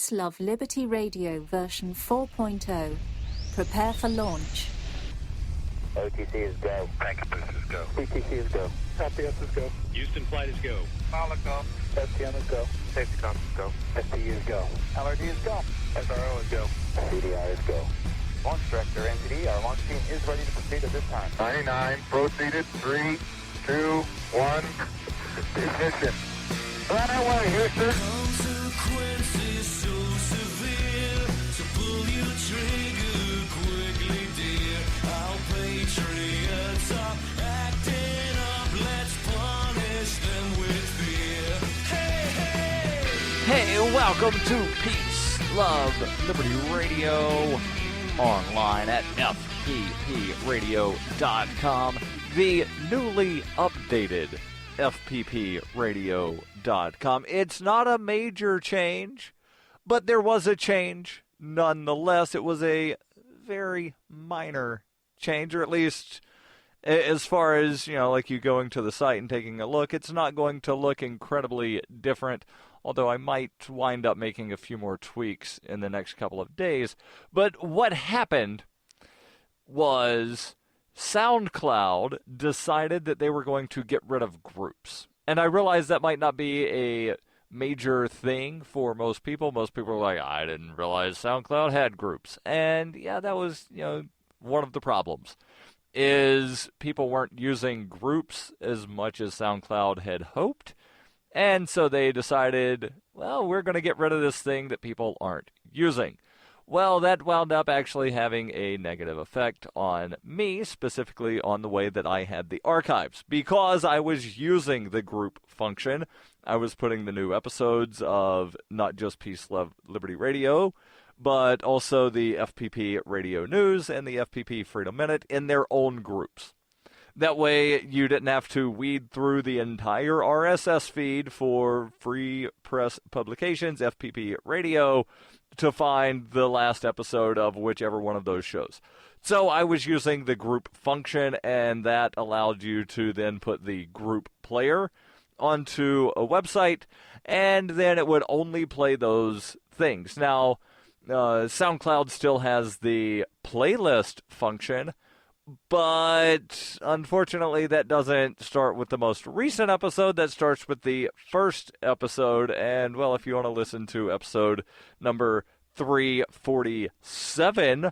Peace, Love, Liberty Radio version 4.0. Prepare for launch. OTC is go. Packetbus is go. CTC is go. LPS is go. Houston flight is go. Pilot go. STM is go. Safety comms is go. SPU is go. LRD is go. SRO is go. CDR is go. Launch Director, NTD, our launch team is ready to proceed at this time. 99, proceeded, 3, 2, 1, ignition. Right away, Houston. Consequences so severe, so pull your trigger quickly, dear. Our patriots are acting up, let's punish them with fear. Hey, hey! Hey, welcome to Peace, Love, Liberty Radio, online at fppradio.com, the newly updated fppradio.com. It's not a major change, but there was a change nonetheless. It was a very minor change, or at least as far as, like you going to the site and taking a look, it's not going to look incredibly different, although I might wind up making a few more tweaks in the next couple of days. But what happened was SoundCloud decided that they were going to get rid of groups. And I realize that might not be a major thing for most people. Most people are like, I didn't realize SoundCloud had groups. And yeah, that was, one of the problems, is people weren't using groups as much as SoundCloud had hoped. And so they decided, well, we're going to get rid of this thing that people aren't using. Well, that wound up actually having a negative effect on me, specifically on the way that I had the archives. Because I was using the group function, I was putting the new episodes of not just Peace, Love, Liberty Radio, but also the FPP Radio News and the FPP Freedom Minute in their own groups. That way, you didn't have to weed through the entire RSS feed for Free Press Publications, FPP Radio, to find the last episode of whichever one of those shows. So I was using the group function, and that allowed you to then put the group player onto a website, and then it would only play those things. Now, SoundCloud still has the playlist function, but unfortunately that doesn't start with the most recent episode. That starts with the first episode. And, well, if you want to listen to episode number 347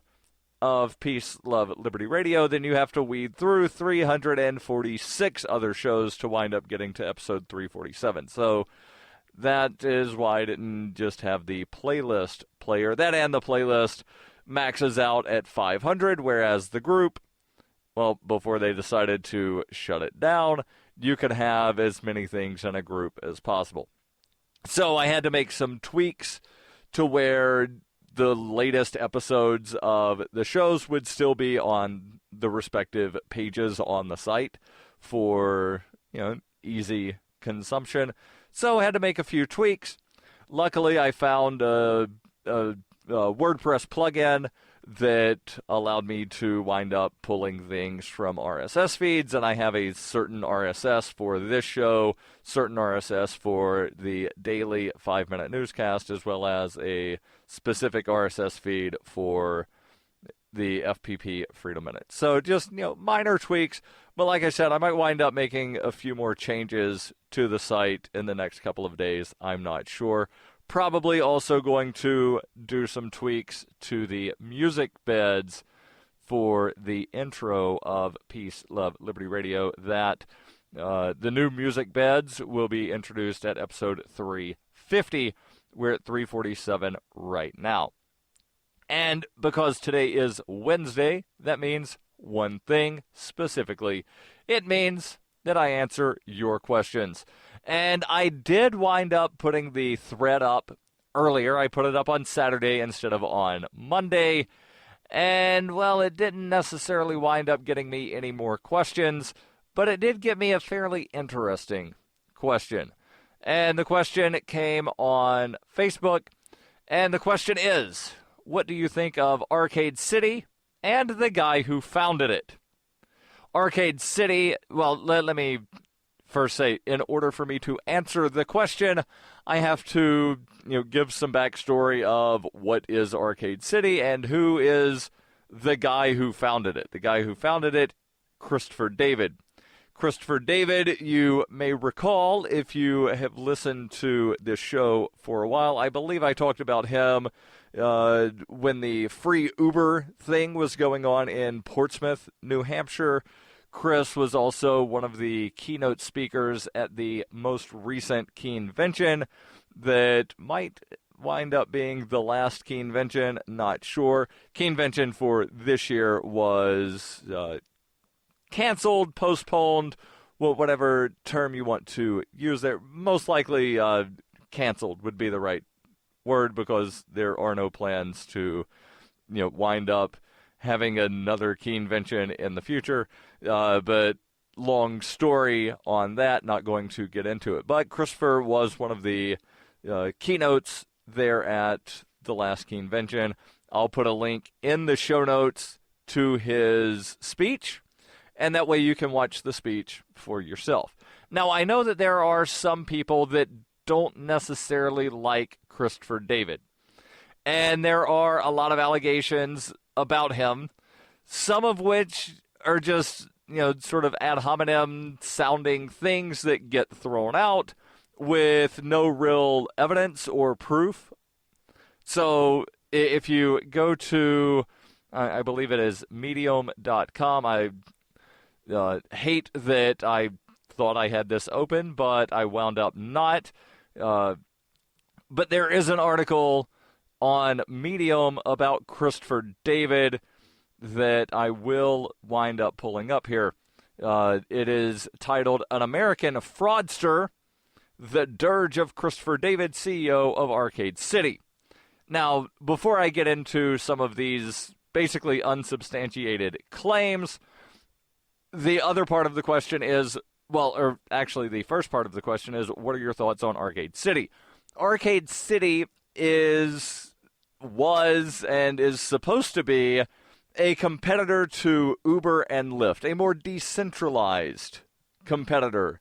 of Peace, Love, Liberty Radio, then you have to weed through 346 other shows to wind up getting to episode 347. So that is why I didn't just have the playlist player. That and the playlist maxes out at 500, whereas the group, well, before they decided to shut it down, you can have as many things in a group as possible. So I had to make some tweaks to where the latest episodes of the shows would still be on the respective pages on the site for, easy consumption. So I had to make a few tweaks. Luckily, I found a WordPress plugin that allowed me to wind up pulling things from RSS feeds, and I have a certain RSS for this show, certain RSS for the daily 5-minute newscast, as well as a specific RSS feed for the FPP Freedom Minute. So just, minor tweaks, but like I said, I might wind up making a few more changes to the site in the next couple of days. I'm not sure. Probably also going to do some tweaks to the music beds for the intro of Peace, Love, Liberty Radio. That the new music beds will be introduced at episode 350. We're at 347 right now. And because today is Wednesday, that means one thing specifically. It means that I answer your questions. And I did wind up putting the thread up earlier. I put it up on Saturday instead of on Monday. And, well, it didn't necessarily wind up getting me any more questions, but it did get me a fairly interesting question. And the question came on Facebook. And the question is, what do you think of Arcade City and the guy who founded it? Arcade City, well, let me first say, in order for me to answer the question, I have to, give some backstory of what is Arcade City and who is the guy who founded it. The guy who founded it, Christopher David. Christopher David, you may recall, if you have listened to this show for a while, I believe I talked about him when the free Uber thing was going on in Portsmouth, New Hampshire. Chris was also one of the keynote speakers at the most recent Keenvention that might wind up being the last Keenvention, not sure. Keenvention for this year was canceled, postponed, whatever term you want to use there. Most likely canceled would be the right word, because there are no plans to wind up having another Keenvention in the future. But long story on that, not going to get into it. But Christopher was one of the keynotes there at the last Keenvention. I'll put a link in the show notes to his speech, and that way you can watch the speech for yourself. Now, I know that there are some people that don't necessarily like Christopher David, and there are a lot of allegations about him, some of which are just, sort of ad hominem sounding things that get thrown out with no real evidence or proof. So if you go to, I believe it is medium.com, I hate that I thought I had this open, but I wound up not. But there is an article on Medium about Christopher David that I will wind up pulling up here. It is titled, "An American Fraudster, the Dirge of Christopher David, CEO of Arcade City." Now, before I get into some of these basically unsubstantiated claims, the other part of the question is, or actually the first part of the question is, what are your thoughts on Arcade City? Arcade City was and is supposed to be a competitor to Uber and Lyft, a more decentralized competitor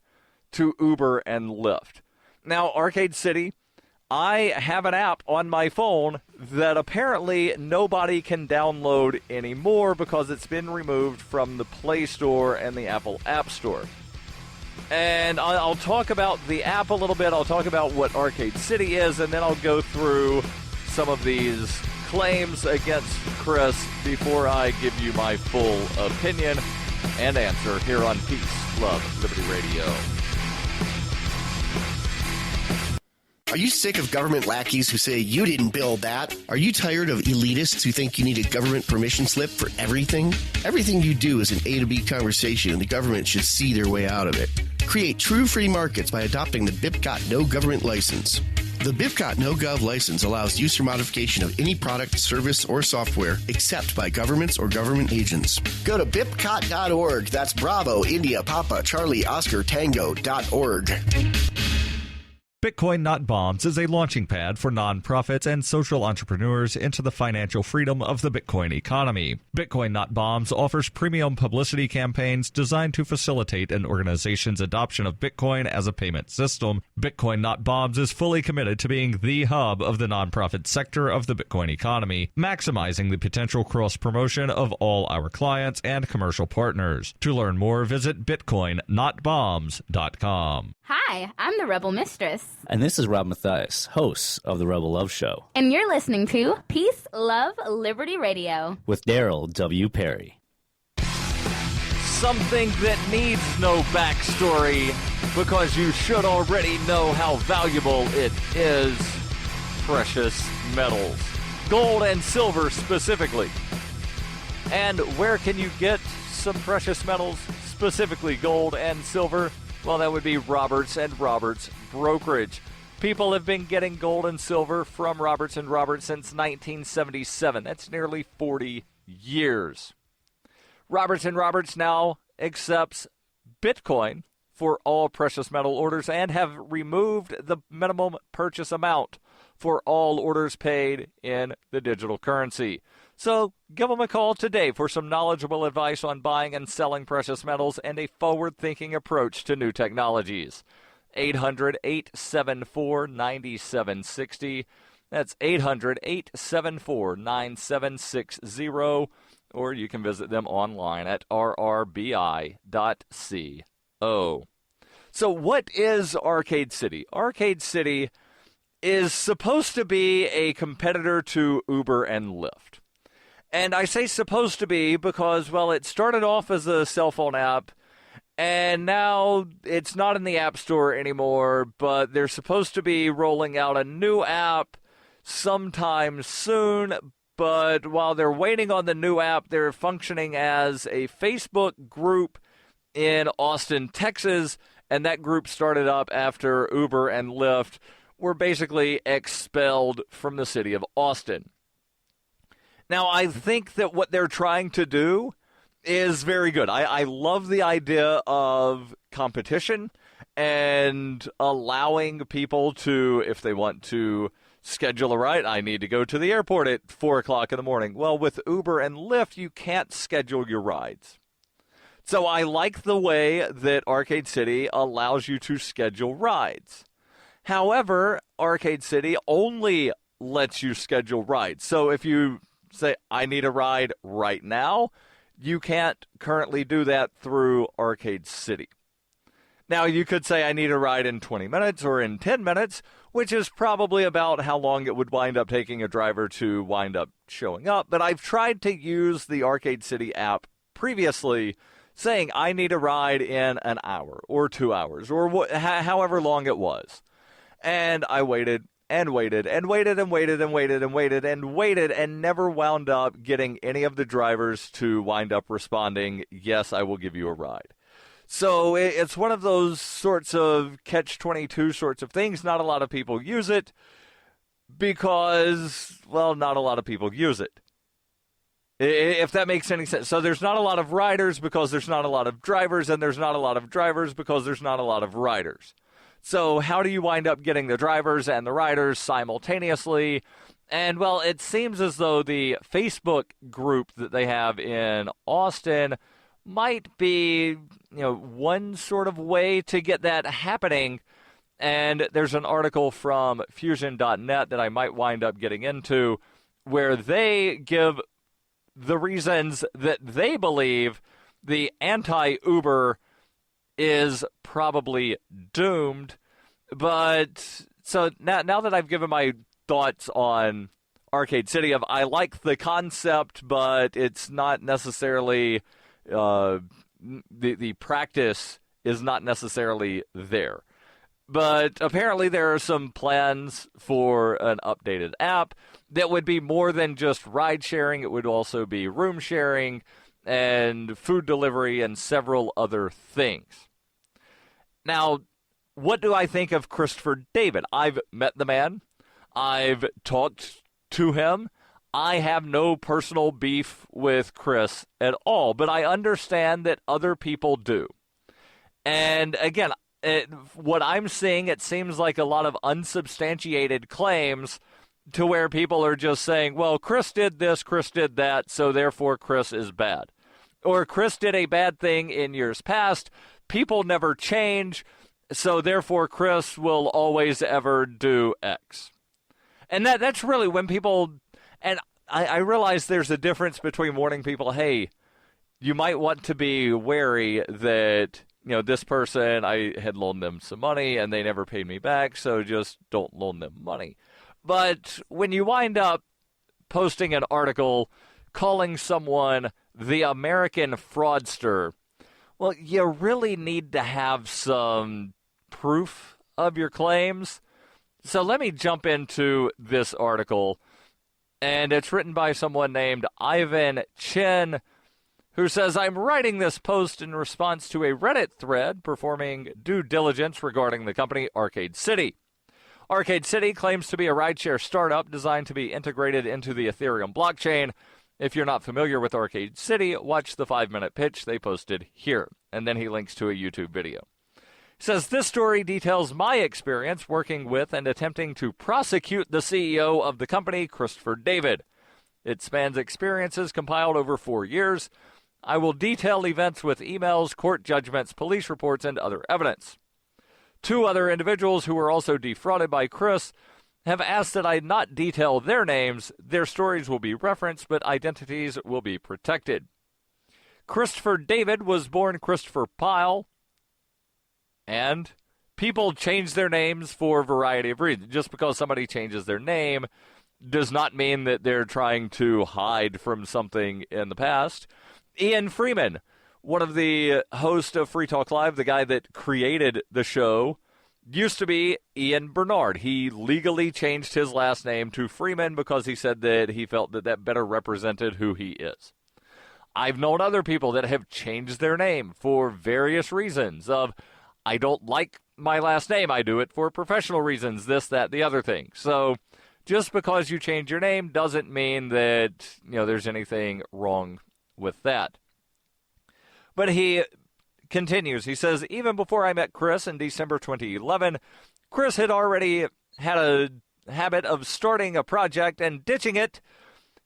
to Uber and Lyft. Now, Arcade City, I have an app on my phone that apparently nobody can download anymore because it's been removed from the Play Store and the Apple App Store. And I'll talk about the app a little bit. I'll talk about what Arcade City is, and then I'll go through some of these claims against Chris before I give you my full opinion and answer here on Peace, Love, Liberty Radio. Are you sick of government lackeys who say you didn't build that? Are you tired of elitists who think you need a government permission slip for everything? Everything you do is an A to B conversation, and the government should see their way out of it. Create true free markets by adopting the BIPCOT No Government License. The BIPCOT No Gov license allows use or modification of any product, service, or software except by governments or government agents. Go to BIPCOT.org. That's Bravo, India, Papa, Charlie, Oscar, Tango.org. Bitcoin Not Bombs is a launching pad for nonprofits and social entrepreneurs into the financial freedom of the Bitcoin economy. Bitcoin Not Bombs offers premium publicity campaigns designed to facilitate an organization's adoption of Bitcoin as a payment system. Bitcoin Not Bombs is fully committed to being the hub of the nonprofit sector of the Bitcoin economy, maximizing the potential cross-promotion of all our clients and commercial partners. To learn more, visit bitcoinnotbombs.com. Hi, I'm the Rebel Mistress. And this is Rob Mathias, host of The Rebel Love Show. And you're listening to Peace, Love, Liberty Radio. With Darryl W. Perry. Something that needs no backstory, because you should already know how valuable it is. Precious metals. Gold and silver specifically. And where can you get some precious metals, specifically gold and silver? Well, that would be Roberts & Roberts Brokerage. People have been getting gold and silver from Roberts & Roberts since 1977. That's nearly 40 years. Roberts & Roberts now accepts Bitcoin for all precious metal orders and have removed the minimum purchase amount for all orders paid in the digital currency. So give them a call today for some knowledgeable advice on buying and selling precious metals and a forward-thinking approach to new technologies. 800-874-9760. That's 800-874-9760. Or you can visit them online at rrbi.co. So what is Arcade City? Arcade City is supposed to be a competitor to Uber and Lyft. And I say supposed to be because, well, it started off as a cell phone app, and now it's not in the App Store anymore, but they're supposed to be rolling out a new app sometime soon. But while they're waiting on the new app, they're functioning as a Facebook group in Austin, Texas, and that group started up after Uber and Lyft were basically expelled from the city of Austin. Now, I think that what they're trying to do is very good. I love the idea of competition and allowing people to, if they want to schedule a ride, I need to go to the airport at 4 o'clock in the morning. Well, with Uber and Lyft, you can't schedule your rides. So I like the way that Arcade City allows you to schedule rides. However, Arcade City only lets you schedule rides. So if you say, I need a ride right now, you can't currently do that through Arcade City. Now, you could say, I need a ride in 20 minutes or in 10 minutes, which is probably about how long it would wind up taking a driver to wind up showing up. But I've tried to use the Arcade City app previously, saying I need a ride in an hour or 2 hours or however long it was. And I waited and waited and waited and waited and waited and waited and waited and never wound up getting any of the drivers to wind up responding, yes, I will give you a ride. So it's one of those sorts of catch-22 sorts of things. Not a lot of people use it because, well, not a lot of people use it. If that makes any sense. So there's not a lot of riders because there's not a lot of drivers, and there's not a lot of drivers because there's not a lot of riders. So how do you wind up getting the drivers and the riders simultaneously? And, well, it seems as though the Facebook group that they have in Austin might be, one sort of way to get that happening. And there's an article from Fusion.net that I might wind up getting into where they give the reasons that they believe the anti-Uber is probably doomed. But so now that I've given my thoughts on Arcade City, I like the concept, but it's not necessarily the practice is not necessarily there. But apparently there are some plans for an updated app that would be more than just ride sharing. It would also be room sharing and food delivery and several other things. Now, what do I think of Christopher David? I've met the man. I've talked to him. I have no personal beef with Chris at all, but I understand that other people do. And again, what I'm seeing, it seems like a lot of unsubstantiated claims to where people are just saying, well, Chris did this, Chris did that, so therefore Chris is bad. Or Chris did a bad thing in years past. People never change, so therefore Chris will always ever do X. And that's really when people, and I realize there's a difference between warning people, hey, you might want to be wary that, this person, I had loaned them some money and they never paid me back, so just don't loan them money. But when you wind up posting an article calling someone the American fraudster, well, you really need to have some proof of your claims. So let me jump into this article, and it's written by someone named Ivan Chin, who says, I'm writing this post in response to a Reddit thread performing due diligence regarding the company Arcade City. Arcade City claims to be a rideshare startup designed to be integrated into the Ethereum blockchain. If you're not familiar with Arcade City, watch the 5-minute pitch they posted here. And then he links to a YouTube video. He says, this story details my experience working with and attempting to prosecute the CEO of the company, Christopher David. It spans experiences compiled over 4 years. I will detail events with emails, court judgments, police reports, and other evidence. 2 other individuals who were also defrauded by Chris have asked that I not detail their names. Their stories will be referenced, but identities will be protected. Christopher David was born Christopher Pyle, and people change their names for a variety of reasons. Just because somebody changes their name does not mean that they're trying to hide from something in the past. Ian Freeman, one of the hosts of Free Talk Live, the guy that created the show, used to be Ian Bernard. He legally changed his last name to Freeman because he said that he felt that that better represented who he is. I've known other people that have changed their name for various reasons of, I don't like my last name, I do it for professional reasons, this, that, the other thing. So just because you change your name doesn't mean that, there's anything wrong with that. But he continues. He says, even before I met Chris in December 2011, Chris had already had a habit of starting a project and ditching it.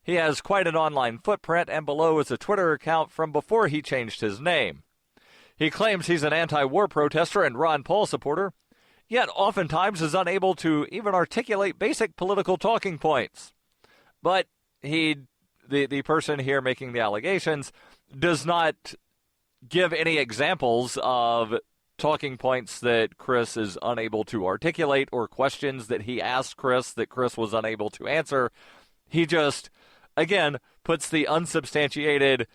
He has quite an online footprint, and below is a Twitter account from before he changed his name. He claims he's an anti-war protester and Ron Paul supporter, yet oftentimes is unable to even articulate basic political talking points. But the person here making the allegations does not give any examples of talking points that Chris is unable to articulate or questions that he asked Chris that Chris was unable to answer. He just, again, puts the unsubstantiated,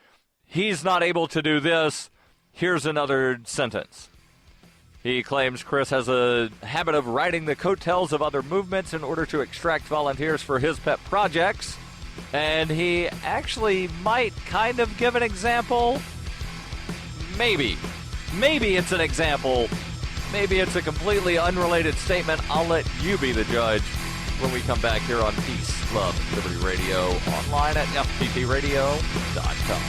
he's not able to do this, here's another sentence. He claims Chris has a habit of riding the coattails of other movements in order to extract volunteers for his pet projects. And he actually might kind of give an example. Maybe it's an example. Maybe it's a completely unrelated statement. I'll let you be the judge when we come back here on Peace, Love, Liberty Radio, online at fppradio.com.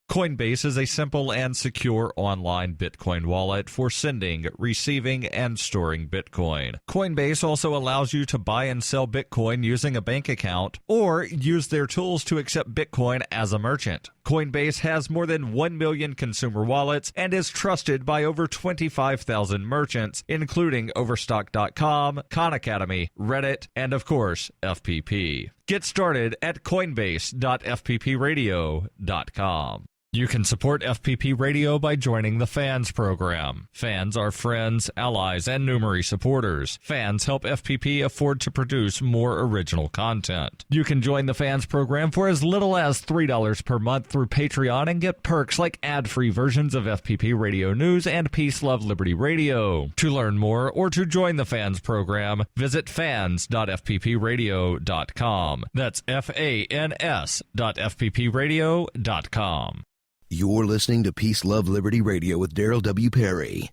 Coinbase is a simple and secure online Bitcoin wallet for sending, receiving, and storing Bitcoin. Coinbase also allows you to buy and sell Bitcoin using a bank account or use their tools to accept Bitcoin as a merchant. Coinbase has more than 1 million consumer wallets and is trusted by over 25,000 merchants, including Overstock.com, Khan Academy, Reddit, and of course, FPP. Get started at coinbase.fppradio.com. You can support FPP Radio by joining the Fans program. Fans are friends, allies, and numerary supporters. Fans help FPP afford to produce more original content. You can join the Fans program for as little as $3 per month through Patreon and get perks like ad-free versions of FPP Radio News and Peace, Love, Liberty Radio. To learn more or to join the Fans program, visit fans.fppradio.com. That's fans.fppradio.com. You're listening to Peace, Love, Liberty Radio with Darryl W. Perry.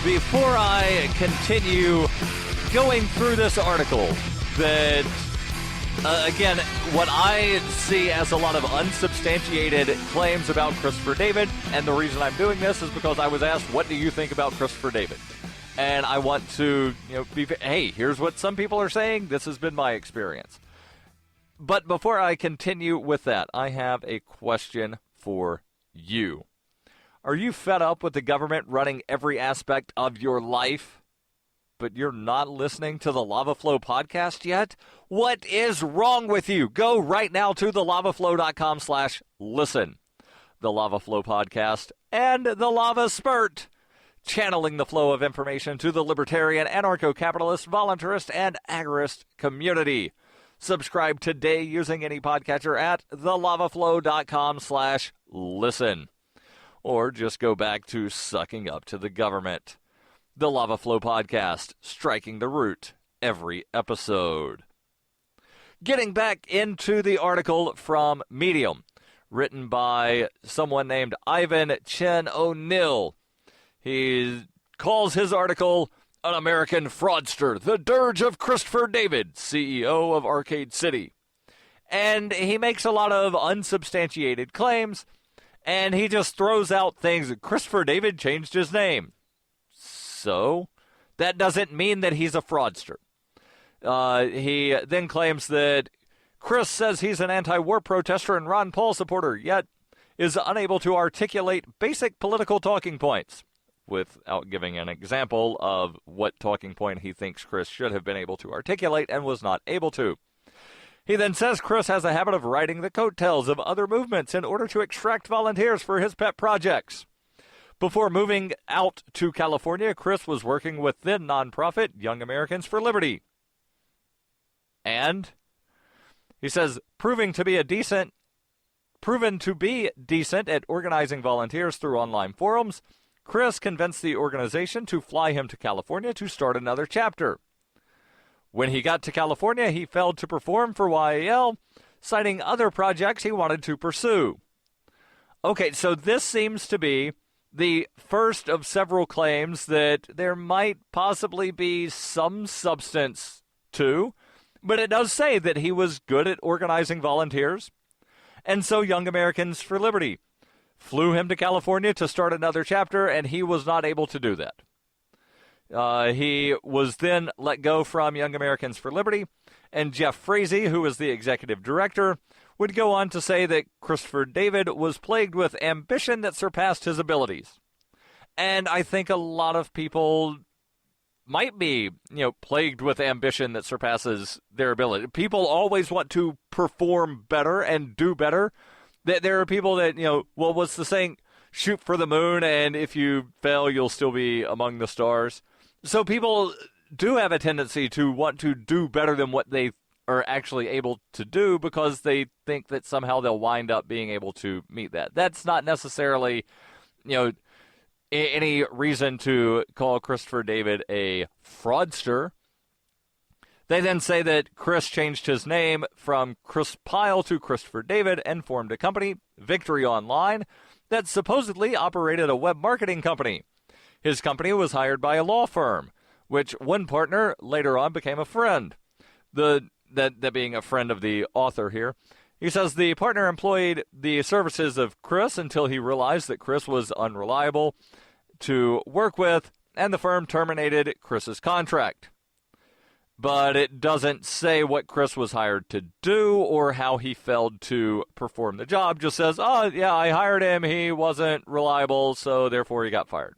Before I continue going through this article that, again, what I see as a lot of unsubstantiated claims about Christopher David, and the reason I'm doing this is because I was asked, what do you think about Christopher David? And I want to, hey, here's what some people are saying. This has been my experience. But before I continue with that, I have a question for you. Are you fed up with the government running every aspect of your life, but you're not listening to the Lava Flow podcast yet? What is wrong with you? Go right now to thelavaflow.com/listen. The Lava Flow podcast and the Lava Spurt, channeling the flow of information to the libertarian, anarcho-capitalist, voluntarist, and agorist community. Subscribe today using any podcatcher at thelavaflow.com/listen. Or just go back to sucking up to the government. The Lava Flow podcast, striking the root every episode. Getting back into the article from Medium, written by someone named Ivan Chen O'Neill. He calls his article, An American Fraudster, the Dirge of Christopher David, CEO of Arcade City. And he makes a lot of unsubstantiated claims, and he just throws out things. Christopher David changed his name. So, that doesn't mean that he's a fraudster. He then claims that Chris says he's an anti-war protester and Ron Paul supporter, yet is unable to articulate basic political talking points, without giving an example of what talking point he thinks Chris should have been able to articulate and was not able to. He then says Chris has a habit of riding the coattails of other movements in order to extract volunteers for his pet projects. Before moving out to California, Chris was working with then nonprofit Young Americans for Liberty. And he says, proven to be decent at organizing volunteers through online forums, Chris convinced the organization to fly him to California to start another chapter. When he got to California, he failed to perform for YAL, citing other projects he wanted to pursue. Okay, so this seems to be the first of several claims that there might possibly be some substance to, but it does say that he was good at organizing volunteers. And so Young Americans for Liberty flew him to California to start another chapter, and he was not able to do that. He was then let go from Young Americans for Liberty, and Jeff Frazee, who was the executive director, would go on to say that Christopher David was plagued with ambition that surpassed his abilities. And I think a lot of people might be, plagued with ambition that surpasses their ability. People always want to perform better and do better. There are people that, what's the saying? Shoot for the moon, and if you fail, you'll still be among the stars. So people do have a tendency to want to do better than what they are actually able to do because they think that somehow they'll wind up being able to meet that. That's not necessarily, any reason to call Christopher David a fraudster. They then say that Chris changed his name from Chris Pyle to Christopher David and formed a company, Victory Online, that supposedly operated a web marketing company. His company was hired by a law firm, which one partner later on became a friend. That being a friend of the author here. He says the partner employed the services of Chris until he realized that Chris was unreliable to work with, and the firm terminated Chris's contract. But it doesn't say what Chris was hired to do or how he failed to perform the job. Just says, I hired him. He wasn't reliable, so therefore he got fired.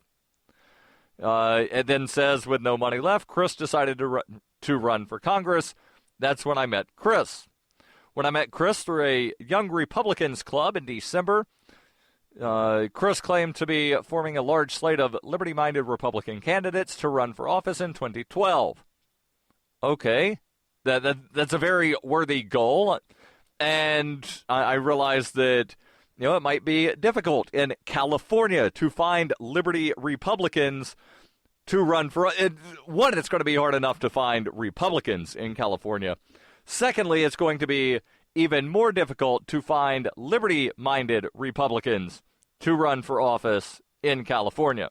It then says, with no money left, Chris decided to run for Congress. That's when I met Chris. When I met Chris through a Young Republicans Club in December, Chris claimed to be forming a large slate of liberty-minded Republican candidates to run for office in 2012. Okay, that's a very worthy goal, and I realize that it might be difficult in California to find Liberty Republicans to run for. One, it's going to be hard enough to find Republicans in California. Secondly, it's going to be even more difficult to find Liberty-minded Republicans to run for office in California.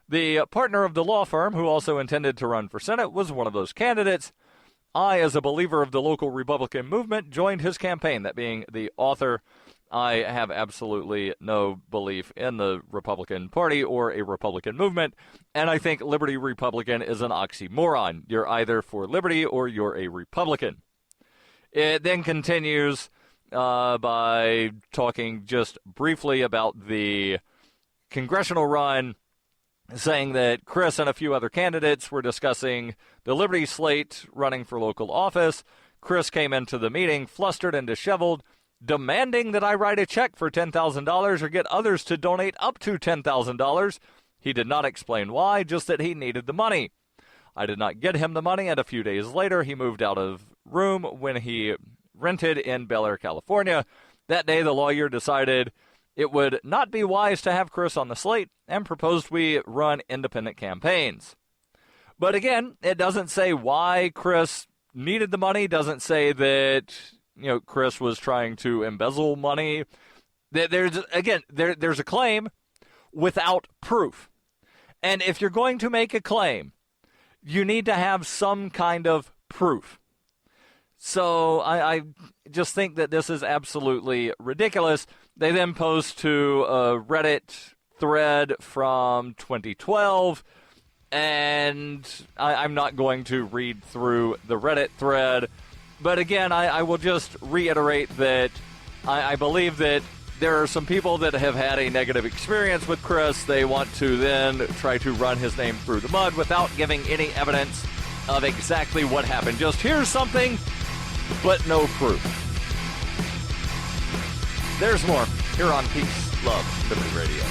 The partner of the law firm, who also intended to run for Senate, was one of those candidates. I, as a believer of the local Republican movement, joined his campaign. That being the author, I have absolutely no belief in the Republican Party or a Republican movement, and I think Liberty Republican is an oxymoron. You're either for liberty or you're a Republican. It then continues by talking just briefly about the congressional run, saying that Chris and a few other candidates were discussing the Liberty slate running for local office. Chris came into the meeting flustered and disheveled, demanding that I write a check for $10,000 or get others to donate up to $10,000. He did not explain why, just that he needed the money. I did not get him the money, and a few days later he moved out of room when he rented in Bel Air, California. That day the lawyer decided it would not be wise to have Chris on the slate and proposed we run independent campaigns. But again, it doesn't say why Chris needed the money, doesn't say that Chris was trying to embezzle money. There's a claim without proof. And if you're going to make a claim, you need to have some kind of proof. So I just think that this is absolutely ridiculous. They then post to a Reddit thread from 2012 and I'm not going to read through the Reddit thread. But again, I will just reiterate that I believe that there are some people that have had a negative experience with Chris. They want to then try to run his name through the mud without giving any evidence of exactly what happened. Just here's something, but no proof. There's more here on Peace, Love, Liberty Radio.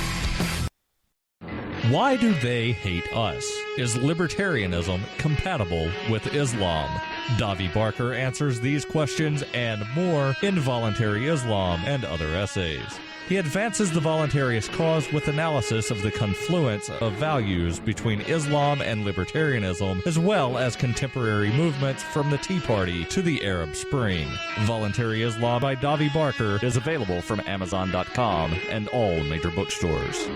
Why do they hate us? Is libertarianism compatible with Islam? Davi Barker answers these questions and more in Voluntary Islam and Other Essays. He advances the voluntarist cause with analysis of the confluence of values between Islam and libertarianism, as well as contemporary movements from the Tea Party to the Arab Spring. Voluntary Islam by Davi Barker is available from Amazon.com and all major bookstores.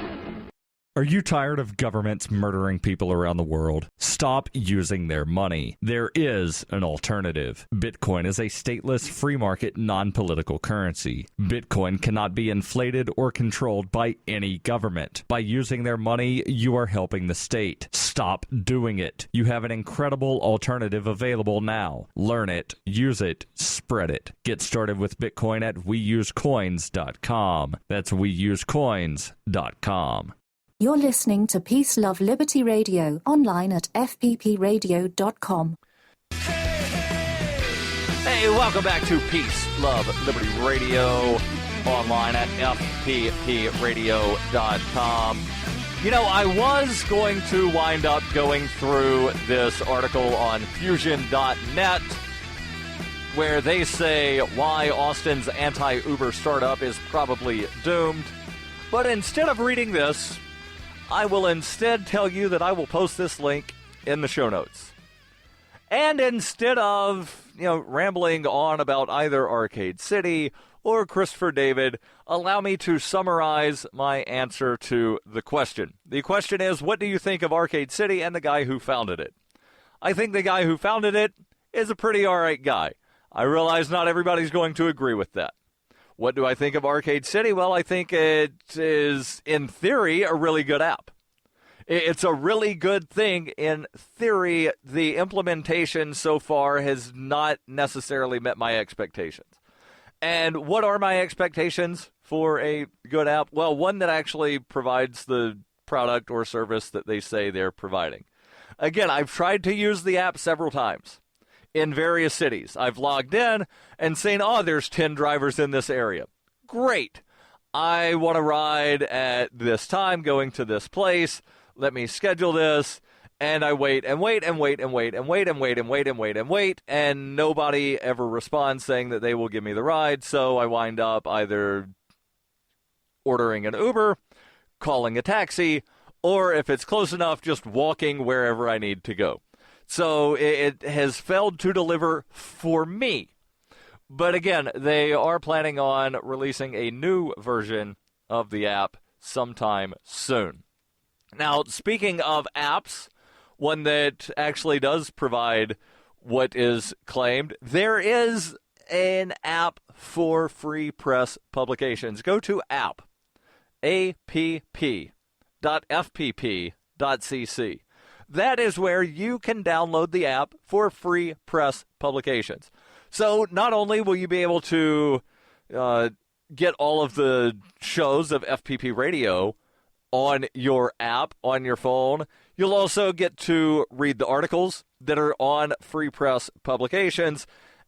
Are you tired of governments murdering people around the world? Stop using their money. There is an alternative. Bitcoin is a stateless, free market, non-political currency. Bitcoin cannot be inflated or controlled by any government. By using their money, you are helping the state. Stop doing it. You have an incredible alternative available now. Learn it, use it, spread it. Get started with Bitcoin at weusecoins.com. That's weusecoins.com. You're listening to Peace, Love, Liberty Radio, online at fppradio.com. Hey, welcome back to Peace, Love, Liberty Radio, online at fppradio.com. You know, I was going to wind up going through this article on Fusion.net, where they say why Austin's anti-Uber startup is probably doomed. But instead of reading this, I will instead tell you that I will post this link in the show notes. And instead of, rambling on about either Arcade City or Christopher David, allow me to summarize my answer to the question. The question is, what do you think of Arcade City and the guy who founded it? I think the guy who founded it is a pretty alright guy. I realize not everybody's going to agree with that. What do I think of Arcade City? Well, I think it is, in theory, a really good app. It's a really good thing. In theory, the implementation so far has not necessarily met my expectations. And what are my expectations for a good app? Well, one that actually provides the product or service that they say they're providing. Again, I've tried to use the app several times. In various cities. I've logged in and seen, there's 10 drivers in this area. Great. I want to ride at this time, going to this place. Let me schedule this. And I wait and wait and wait and wait and wait and wait and wait and wait and wait. And nobody ever responds saying that they will give me the ride. So I wind up either ordering an Uber, calling a taxi, or if it's close enough, just walking wherever I need to go. So it has failed to deliver for me. But again, they are planning on releasing a new version of the app sometime soon. Now, speaking of apps, one that actually does provide what is claimed, there is an app for free press publications. Go to app.fpp.cc. That is where you can download the app for free press publications. So not only will you be able to get all of the shows of FPP Radio on your app, on your phone, you'll also get to read the articles that are on free press publications,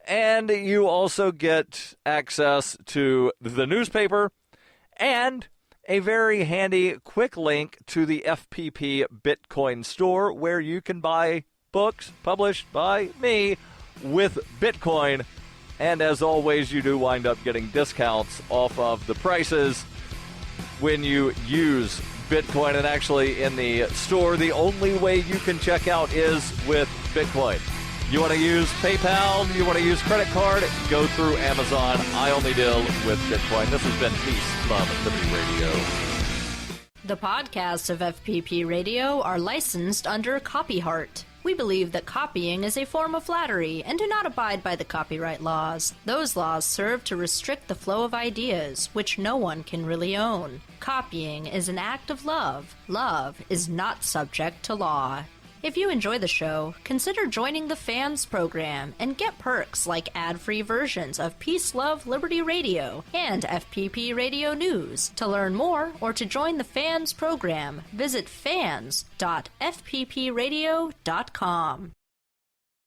and you also get access to the newspaper and a very handy, quick link to the FPP Bitcoin store where you can buy books published by me with Bitcoin. And as always, you do wind up getting discounts off of the prices when you use Bitcoin. And actually, in the store, the only way you can check out is with Bitcoin. You want to use PayPal, you want to use credit card, go through Amazon. I only deal with Bitcoin. This has been Peace, Love, Liberty Radio. The podcasts of FPP Radio are licensed under Copyheart. We believe that copying is a form of flattery and do not abide by the copyright laws. Those laws serve to restrict the flow of ideas, which no one can really own. Copying is an act of love. Love is not subject to law. If you enjoy the show, consider joining the Fans program and get perks like ad-free versions of Peace, Love, Liberty Radio and FPP Radio News. To learn more or to join the Fans program, visit fans.fppradio.com.